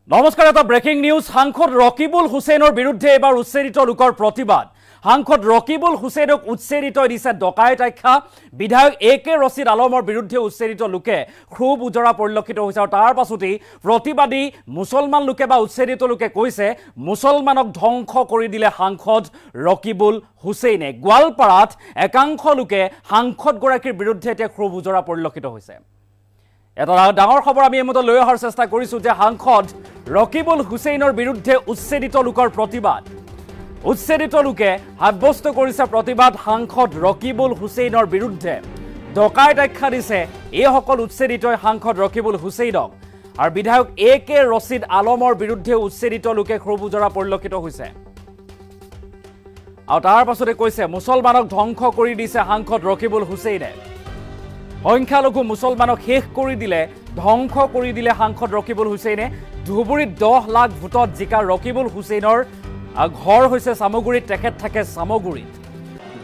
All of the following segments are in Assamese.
নমস্কাৰ এটা ব্ৰেকিং নিউজ সাংসদ ৰকিবুল হুছেইনৰ বিৰুদ্ধে এবাৰ উচ্ছেদিত লোকৰ প্ৰতিবাদ সাংসদ ৰকিবুল হুছেইনক উচ্ছেদিত দিছে ডকাইত আখ্যা বিধায়ক একে ৰছিদ আলমৰ বিৰুদ্ধে উচ্ছেদিত লোকে খুব উজৰা পৰিলক্ষিত হৈছে আৰু তাৰ পাছতেই প্ৰতিবাদী মুছলমান লোকে বা উচ্ছেদিত লোকে কৈছে মুছলমানক ধ্বংস কৰি দিলে সাংসদ ৰকিবুল হুছেইনে গোৱালপাৰাত একাংশ লোকে সাংসদগৰাকীৰ বিৰুদ্ধে এতিয়া খুব উজৰা পৰিলক্ষিত হৈছে এটা ডাঙৰ খবৰ আমি এমতে লৈ অহাৰ চেষ্টা কৰিছো যে সাংসদ ৰকিবুল হুছেইনৰ বিৰুদ্ধে উচ্ছেদিত লোকৰ প্ৰতিবাদ উচ্ছেদিত লোকে সাব্যস্ত কৰিছে প্ৰতিবাদ সাংসদ ৰকিবুল হুছেইনৰ বিৰুদ্ধে ডকাইত আখ্যা দিছে এই সকল উচ্ছেদিত সাংসদ ৰকিবুল হুছেইনক আৰু বিধায়ক একে ৰছিদ আলমৰ বিৰুদ্ধে উচ্ছেদিত লোকে খুব উজৰা পৰিলক্ষিত হৈছে আৰু তাৰ পাছতে কৈছে মুছলমানক ধ্বংস কৰি দিছে সাংসদ ৰকিবুল হুছেইনে সংখ্যালঘু মুছলমানক শেষ কৰি দিলে ধ্বংস কৰি দিলে সাংসদ ৰকিবুল হুছেইনে ধুবুৰীত 10 লাখ ভোটত জিকা ৰকিবুল হুছেইনৰ ঘৰ হৈছে সামগুৰিত তেখেত থাকে সামগুৰিত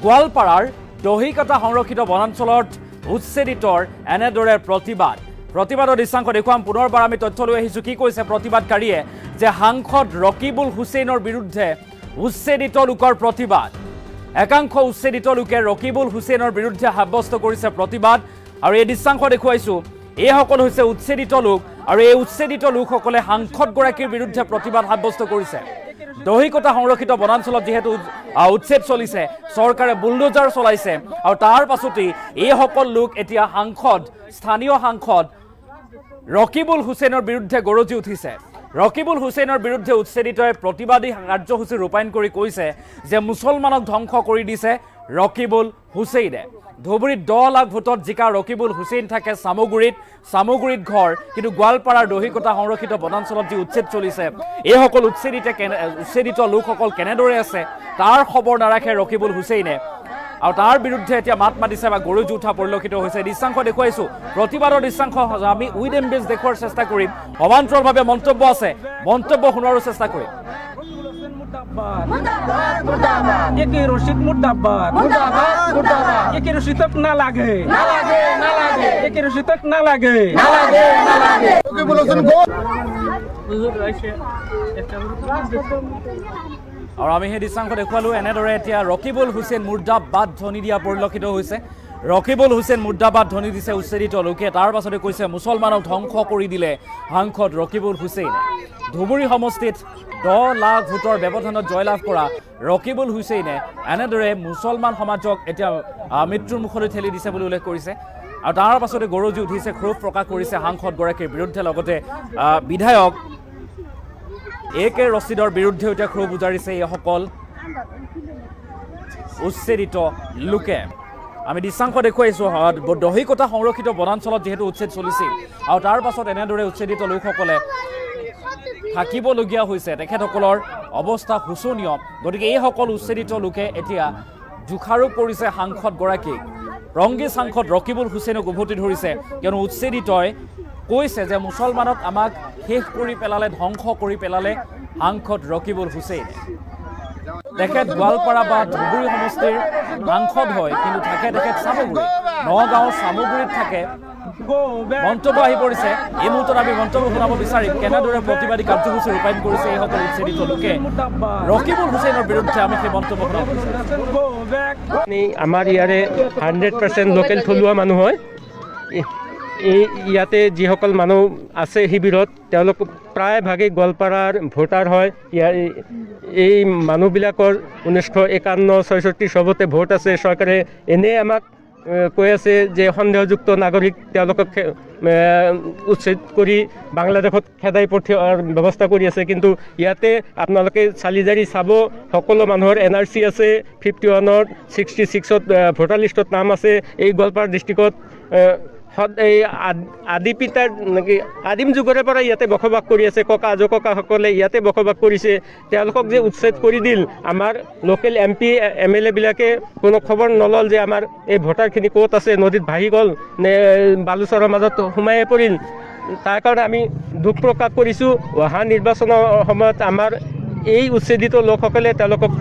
গোৱালপাৰাৰ দহিকটা সংৰক্ষিত বনাঞ্চলত উচ্ছেদিতৰ এনেদৰে প্ৰতিবাদৰ দৃশ্যাংশ দেখুৱাম পুনৰবাৰ আমি তথ্য লৈ আহিছো কি কৈছে প্ৰতিবাদকাৰীয়ে যে সাংসদ ৰকিবুল হুছেইনৰ বিৰুদ্ধে উচ্ছেদিত লোকৰ প্ৰতিবাদ একাংশ উচ্ছেদিত লোকে ৰকিবুল হুছেইনৰ বিৰুদ্ধে সাব্যস্ত কৰিছে প্ৰতিবাদ আৰু এই দৃশ্যাংশ দেখুৱাইছো এই সকল হৈছে উচ্ছেদিত লোক আৰু এই উচ্ছেদিত লোকসকলে সাংসদগৰাকীৰ বিৰুদ্ধে প্ৰতিবাদ সাব্যস্ত কৰিছে দহিকটা সংৰক্ষিত বনাঞ্চলত যেহেতু উচ্ছেদ চলিছে চৰকাৰে বুলডোজাৰ চলাইছে আৰু তাৰ পাছতেই এই সকল লোক এতিয়া স্থানীয় সাংসদ ৰকিবুল হুছেইনৰ বিৰুদ্ধে গৰজি উঠিছে ৰকিবুল হুছেইনৰ বিৰুদ্ধে উচ্ছেদিতই প্ৰতিবাদী কাৰ্যসূচী ৰূপায়ণ কৰি কৈছে যে মুছলমানক ধ্বংস কৰি দিছে ৰকিবুল হুছেইনে ধুবুৰীত 10 লাখ ভোটত জিকা ৰকিবুল হুছেইন থাকে সামগুৰিত ঘৰ কিন্তু গোৱালপাৰাৰ দহিকটা সংৰক্ষিত বনাঞ্চলত যি উচ্ছেদ চলিছে এই সকল উচ্ছেদিত লোকসকল কেনেদৰে আছে তাৰ খবৰ নাৰাখে ৰকিবুল হুছেইনে আৰু তাৰ বিৰুদ্ধে এতিয়া মাত মাতিছে বা গৰজি উঠা পৰিলক্ষিত হৈছে দৃশ্যাংশ দেখুৱাইছো প্ৰতিবাদৰ দৃশ্যাংশ আমি উইড এমবেজ দেখুৱাৰ চেষ্টা কৰিম সমান্তৰালভাৱে মন্তব্য আছে মন্তব্য শুনোৱাৰ চেষ্টা কৰিম একে ৰশিদ মুৰ্দাবাদ একে ৰশিদক না লাগে একে ৰশিদক না লাগে আৰু আমি সেই দৃশ্যাংশ দেখুৱালো এনেদৰে এতিয়া ৰকিবুল হুছেইন মুৰ্দাবাদ ধ্বনি দিয়া পৰিলক্ষিত হৈছে ৰকিবুল হুছেইন মুৰ্দাবাদ ধ্বনি দিছে উচ্ছেদিত লোকে তাৰ পাছতে কৈছে মুছলমানক ধ্বংস কৰি দিলে সাংসদ ৰকিবুল হুছেইনে ধুবুৰী সমষ্টিত 10 লাখ ভোটৰ ব্যৱধানত জয়লাভ কৰা ৰকিবুল হুছেইনে এনেদৰে মুছলমান সমাজক এতিয়া মৃত্যুৰ মুখলৈ ঠেলি দিছে বুলি উল্লেখ কৰিছে আৰু তাৰ পাছতে গৰজি উঠিছে ক্ষোভ প্ৰকাশ কৰিছে সাংসদগৰাকীৰ বিৰুদ্ধে লগতে বিধায়ক একে ৰছিদৰ বিৰুদ্ধে এতিয়া ক্ষোভ উজাৰিছে এই সকল উচ্ছেদিত লোকে আমি দৃশ্যাংশ দেখুৱাইছো দহিকটা সংৰক্ষিত বনাঞ্চলত যেহেতু উচ্ছেদ চলিছিল আৰু তাৰ পাছত এনেদৰে উচ্ছেদিত লোকসকলে থাকিবলগীয়া হৈছে তেখেতসকলৰ অৱস্থা শোচনীয় গতিকে এই সকল উচ্ছেদিত লোকে এতিয়া জুখাৰো কৰিছে সাংসদগৰাকীক ৰংগী সাংসদ ৰকিবুল হুছেইনক উভতি ধৰিছে কিয়নো উচ্ছেদিতই কৈছে যে মুছলমানক আমাক শেষ কৰি পেলালে ধ্বংস কৰি পেলালে সাংসদ ৰকিবুল হুছেইনে তেখেত গোৱালপাৰা বা ধুবুৰী সমষ্টিৰ সাংসদ হয় কিন্তু থাকে তেখেত সামগুৰি নগাঁও সামগুৰিত থাকে মন্তব্য আহি পৰিছে এই মুহূৰ্তত আমি মন্তব্য শুনাব বিচাৰিম কেনেদৰে প্ৰতিবাদী কাৰ্যসূচী ৰূপায়ণ কৰিছে এই সকল উচ্ছেদিত লোকে ৰকিবুল হুছেইনৰ বিৰুদ্ধে আমি সেই মন্তব্য শুনাব বিচাৰিম আমাৰ ইয়াৰে 100% লোকেল থলুৱা মানুহ হয় ইয়াতে যিসকল মানুহ আছে শিবিৰত তেওঁলোক প্ৰায়ভাগেই গোৱালপাৰাৰ ভোটাৰ হয় এই মানুহবিলাকৰ 1951-66 চবতে ভোট আছে চৰকাৰে এনে আমাক কৈ আছে যে সন্দেহযুক্ত নাগৰিক তেওঁলোকক উচ্ছেদ কৰি বাংলাদেশত খেদাই পঠিওৱাৰ ব্যৱস্থা কৰি আছে কিন্তু ইয়াতে আপোনালোকে চালিজাৰি চাব সকলো মানুহৰ NRC আছে 51ত 66ত ভোটাৰ লিষ্টত নাম আছে এই গোৱালপাৰা ডিষ্ট্ৰিক্টত এই আদি পিতাৰ আদিম যুগৰে পৰা ইয়াতে বসবাস কৰি আছে ককা আজোককাসকলে ইয়াতে বসবাস কৰিছে তেওঁলোকক যে উচ্ছেদ কৰি দিল আমাৰ লোকেল MP MLA বিলাকে কোনো খবৰ নলল যে আমাৰ এই ভোটাৰখিনি ক'ত আছে নদীত ভাহি গ'ল নে বালুচৰৰ মাজত সোমাই পৰিল তাৰ কাৰণে আমি দুখ প্ৰকাশ কৰিছোঁ অহা নিৰ্বাচনৰ সময়ত আমাৰ এই উচ্ছেদিত লোকসকলে তেওঁলোকক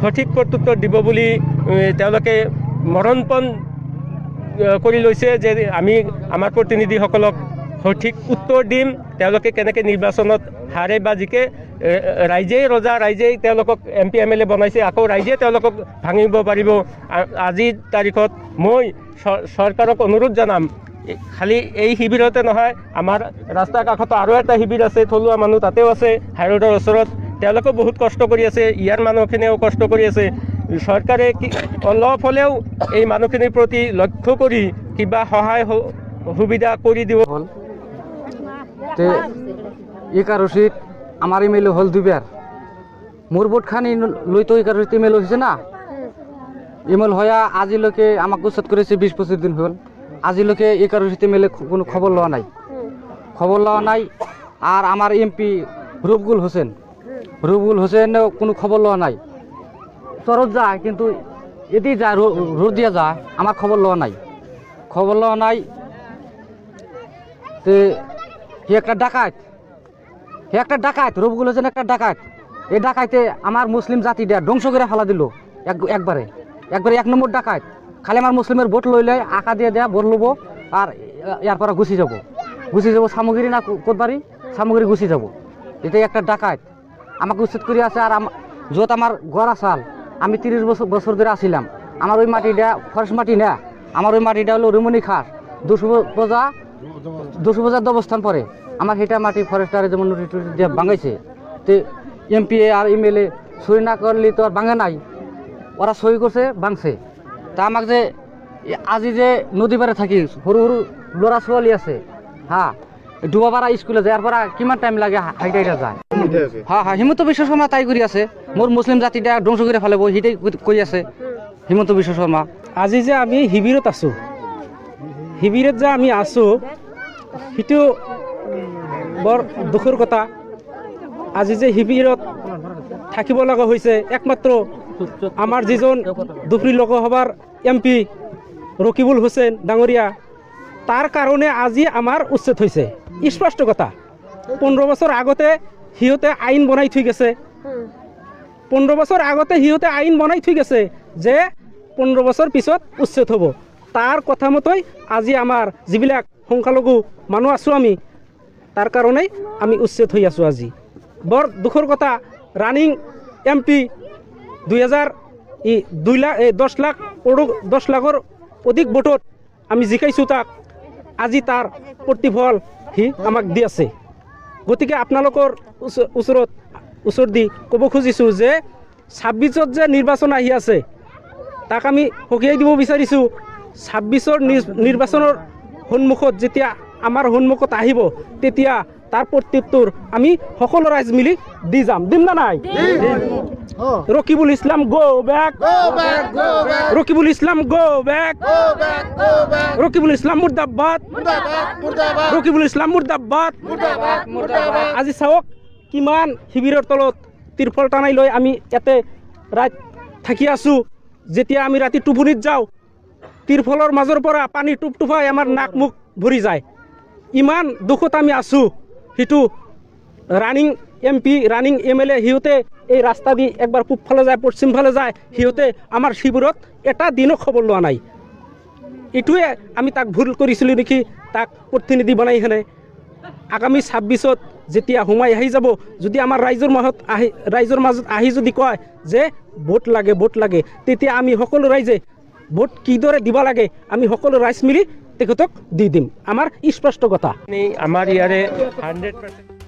সঠিক প্ৰত্যুত্তৰ দিব বুলি তেওঁলোকে মৰণপণ কৰি লৈছে যে আমি আমাৰ প্ৰতিনিধিসকলক সঠিক উত্তৰ দিম তেওঁলোকে কেনেকৈ নিৰ্বাচনত হাৰে বা জিকে ৰাইজেই ৰজা ৰাইজেই তেওঁলোকক MP MLA বনাইছে আকৌ ৰাইজে তেওঁলোকক ভাঙিব পাৰিব আজিৰ তাৰিখত মই চৰকাৰক অনুৰোধ জনাম খালি এই শিবিৰতে নহয় আমাৰ ৰাস্তাৰ কাষতো আৰু এটা শিবিৰ আছে থলুৱা মানুহ তাতেও আছে হাইৰোডৰ ওচৰত তেওঁলোকেও বহুত কষ্ট কৰি আছে ইয়াৰ মানুহখিনিও কষ্ট কৰি আছে চৰকাৰে অলপ হ'লেও এই মানুহখিনিৰ প্ৰতি লক্ষ্য কৰি কিবা সহায় সুবিধা কৰি দিব তে ইকা রশিদ আমার ইমেল হল দুইবার মোর ভোট খানি লই তো ইকা রশিদ ইমেল হয়েছে না ইমেল হয়া আজিলকে আমাকে উচ্ছেদ করেছে 20-25 দিন হল আজিলকে ইকা রশিদ ইমেলে কোনো খবর লওয়া নাই আর আমার MP রুবুল হোসেন কোনো খবর লওয়া নাই চরত যায় কিন্তু এদি যায় রোদ দিয়া যায় আমার খবর লওয়া নাই তে একটা ডাকাত রবিগুল হোসেন একটা ডাকাত এই ডাকাইতে আমার মুসলিম জাতিটা ধ্বংস করে ফেলা দিল একবারে 1 নম্বর ডাকাত খালি আমার মুসলিমের ভোট লইলে আঁকা দিয়ে দেয়া ভোট লব আর ইয়ার পরে গুছি যাব সামগ্রী না কোটবাড়ি সামগ্রী গুছি যাব এটাই একটা ডাকাত আমাকে উচ্ছেদ করে আছে আর যত আমার গড়া চাল আমি 30 বছর ধরে আসিলাম আমার ওই মাটিটা ফরেস্ট মাটি না আমার ওই মাটিটা হলো রুমনি খাস 200 বোঝা অবস্থান পরে আমার সেটা মাটি ফরেস্টারে যেমন দিয়ে ভাঙাইছে তো MP আর MLA সই না করলে তো আর ভাঙে নাই ওরা সই করছে ভাঙছে তা আমাকে যে আজি যে নদী পারে থাকি সরু সরু ল'ৰা ছোৱালী আছে হ্যাঁ ডুবাপাড়া স্কুলে যাওয়ার পর কিমান টাইম লাগে হাইটা যায় হ্যাঁ হিমন্ত বিশ্ব শর্মা তাই করে আছে মোর মুসলিম জাতিটা ধ্বংস করে ফেলাব সেটাই করে আছে হিমন্ত বিশ্ব শর্মা আজি যে আমি শিবিৰত আছোঁ শিবিৰত যে আমি আছোঁ সেইটো বৰ দুখৰ কথা আজি যে শিবিৰত থাকিব লগা হৈছে একমাত্ৰ আমাৰ যিজন ধুবুৰী লোকসভাৰ MP ৰকিবুল হোসেন ডাঙৰীয়া তাৰ কাৰণে আজি আমাৰ উচ্ছেদ হৈছে স্পষ্ট কথা 15 বছৰ আগতে সিহঁতে আইন বনাই থৈ গৈছে 15 বছৰ আগতে সিহঁতে আইন বনাই থৈ গৈছে যে 15 বছৰ পিছত উচ্ছেদ হ'ব তাৰ কথা মতই আজি আমাৰ যিবিলাক সংখ্যালঘু মানুহ আছোঁ আমি তাৰ কাৰণেই আমি উচ্ছেদ হৈ আছোঁ আজি বৰ দুখৰ কথা ৰানিং MP 10 লাখৰ অধিক ভোটত আমি জিকাইছোঁ তাক আজি তাৰ প্ৰতিফল সি আমাক দি আছে গতিকে আপোনালোকৰ ওচৰত দি ক'ব খুজিছোঁ যে 26ত যে নিৰ্বাচন আহি আছে তাক আমি সকীয়াই দিব বিচাৰিছোঁ 26ৰ নিৰ্বাচনৰ সন্মুখত যেতিয়া আমাৰ সন্মুখত আহিব তেতিয়া তাৰ প্ৰত্যুত্তৰ আমি সকলো ৰাইজ মিলি দিম না নাই রকিবুল ইসলাম গো ব্যাক রকিবুল ইসলাম গো ব্যাক রকিবুল ইসলাম মুর্দাবাদ রকিবুল ইসলাম মুর্দাবাদ আজি চাওক কিমান শিবিৰৰ তলত তিৰফল টানাই লৈ আমি ইয়াতে ৰাত থাকি আছোঁ যেতিয়া আমি ৰাতি টোপনিত যাওঁ তিৰফলৰ মাজৰ পৰা পানী টুপটুপাই আমাৰ নাক মুখ ভৰি যায় ইমান দুখত আমি আছোঁ সেইটো ৰানিং MP ৰানিং MLA সিহঁতে এই ৰাস্তা দি একবাৰ পূবফালে যায় পশ্চিমফালে যায় সিহঁতে আমাৰ শিবিৰত এটা দিনো খবৰ লোৱা নাই এইটোৱে আমি তাক ভুল কৰিছিলোঁ নেকি তাক প্ৰতিনিধি বনাই হেনে আগামী 26ত যেতিয়া সোমাই আহি যাব যদি আমাৰ ৰাইজৰ মাজত আহি যদি কয় যে ভোট লাগে তেতিয়া আমি সকলো ৰাইজে ভোট কিদৰে দিব লাগে আমি সকলো ৰাইজ মিলি তেখেতক দি দিম আমাৰ স্পষ্ট কথা আমাৰ ইয়াৰে 100%